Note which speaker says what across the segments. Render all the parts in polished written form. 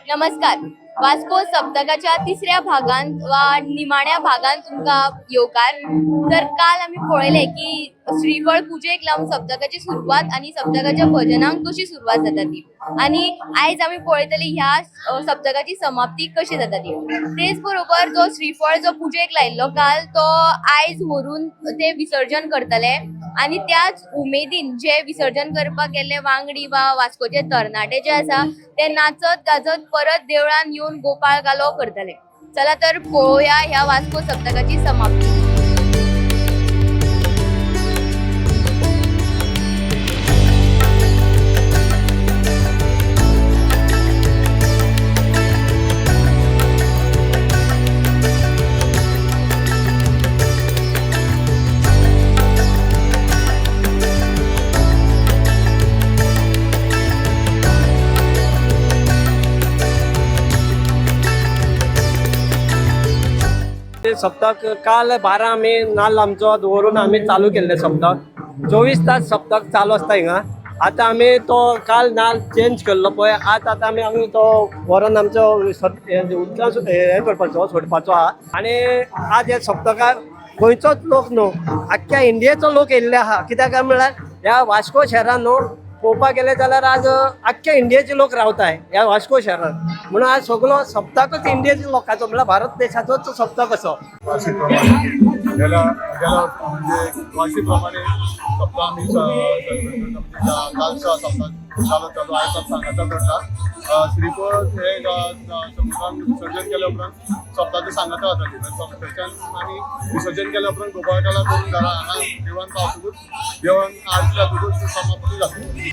Speaker 1: नमस्कार. वास्को सप्तकाच्या तिसऱ्या भागांत वा निमाण्या भागांत तुमकां येवकार. तर काल आमी पळयलें की श्रीफळ पुजेक लावन सप्तकाची सुरवात आनी सप्तकाच्या भजनांक कशी सुरवात जाता ती, आनी आयज आमी पळयतली ह्या सप्तकाची समाप्ती कशी जाता ती. तेच बरोबर जो श्रीफळ जो पुजेक लायिल्लो काल तो आयज व्हरून ते विसर्जन करतले आनी त्याच उमेदीन जे विसर्जन करपाक गेल्ले वांगडी वा वास्कोचे तरणाटे जे आसा ते नाचत गाजत परत देवळान येवन गोपाळ घालो करतले. चला तर पळोवया ह्या वास्को सप्तकाची समाप्ती.
Speaker 2: सप्तक काल 12 मे नाल्ल आमचो दवरून आमी चालू केल्ले सप्तक 24 तास सप्तक चालू आसता हिंगा. आतां आमी तो काल नाल्ल चेंज केल्लो पळय. आतां आमी तो व्हरून आमचो उदकां हे करपाचो सोडपाचो आहा. आनी आज हे सप्तकाक गोंयचोच लोक न्हू आख्ख्या इंडियेचो लोक येयल्ले आहा. कित्याक काय म्हळ्यार ह्या वास्को शहरान न्हू पळोवपाक गेले जाल्यार आज आख्ख्या इंडियेचे लोक रावताय ह्या वास्को शहरान. म्हणून आज सगळो सप्तकच इंडियेच्या लोकांचो म्हळ्यार भारत देशाचोच सप्तक असो.
Speaker 3: गेल्या म्हणजे वाशीप्रमाणे सप्ताह आम्ही कालचा सप्ताह चालू आयतार सांगायचा घडला. श्रीफळ हे सप्तकान विसर्जन केल्या उपरांत सप्ताची सांगाता जाताली. थंयच्यान आमी विसर्जन केल्या उपरांत गोपाळकाला करून घरा हांगा देवळान पावतकूच देवळान आरती जातकूच समाप्ती जातली.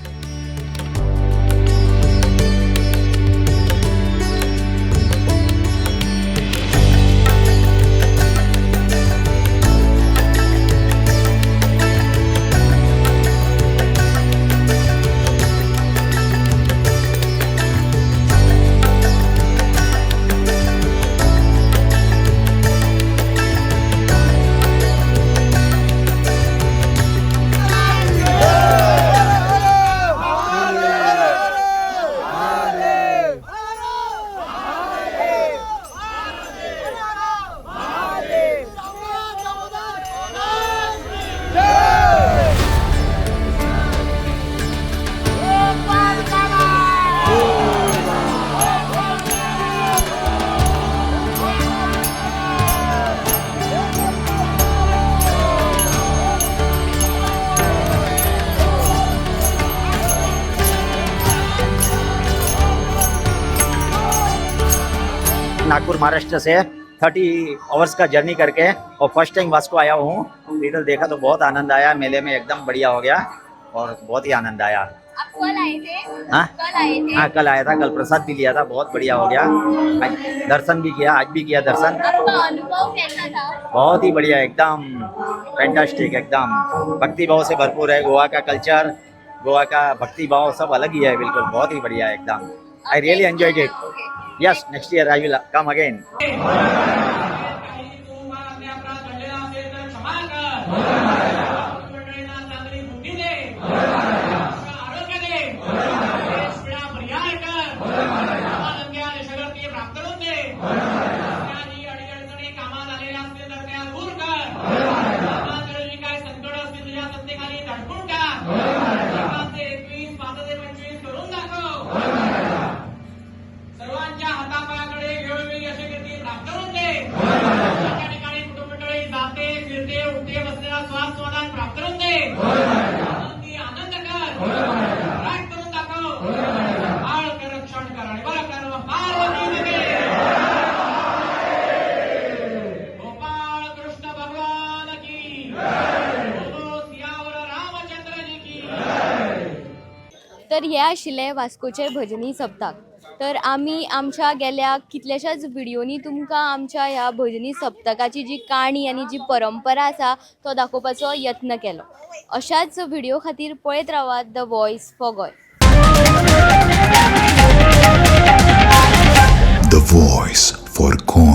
Speaker 4: नागपुर महाराष्ट्र से 30 आवर्स का जर्नी करके और फर्स्ट टाइम वास्को आया हूँ. इधर देखा तो बहुत आनंद आया. मेले में एकदम बढ़िया हो गया और बहुत ही आनंद आया.
Speaker 1: आप कल आए थे?
Speaker 4: हाँ
Speaker 1: कल आए थे?
Speaker 4: हाँ कल आया था. कल प्रसाद भी लिया था. बहुत बढ़िया हो गया. दर्शन भी किया. आज भी किया दर्शन.
Speaker 1: आपका अनुभव कैसा था?
Speaker 4: बहुत ही बढ़िया. एकदम फैंटास्टिक. एकदम भक्ति भाव से भरपूर है. गोवा का कल्चर, गोवा का भक्ति भाव सब अलग ही है. बिल्कुल बहुत ही बढ़िया है एकदम. I really enjoyed it. Yes, next year I will come again.
Speaker 1: तर हे आशिल्ले वास्कोचे भजनी सप्तक. तर आमी आमच्या गेल्या कितल्याशाच व्हिडिओनी तुमकां आमच्या ह्या भजनी सप्तकाची जी काणी आनी जी परंपरा आसा तो दाखोवपाचो यत्न केलो. अशाच व्हिडिओ खातीर पळयत रावात द वॉयस फॉर गोय.
Speaker 5: The Voice for Corn.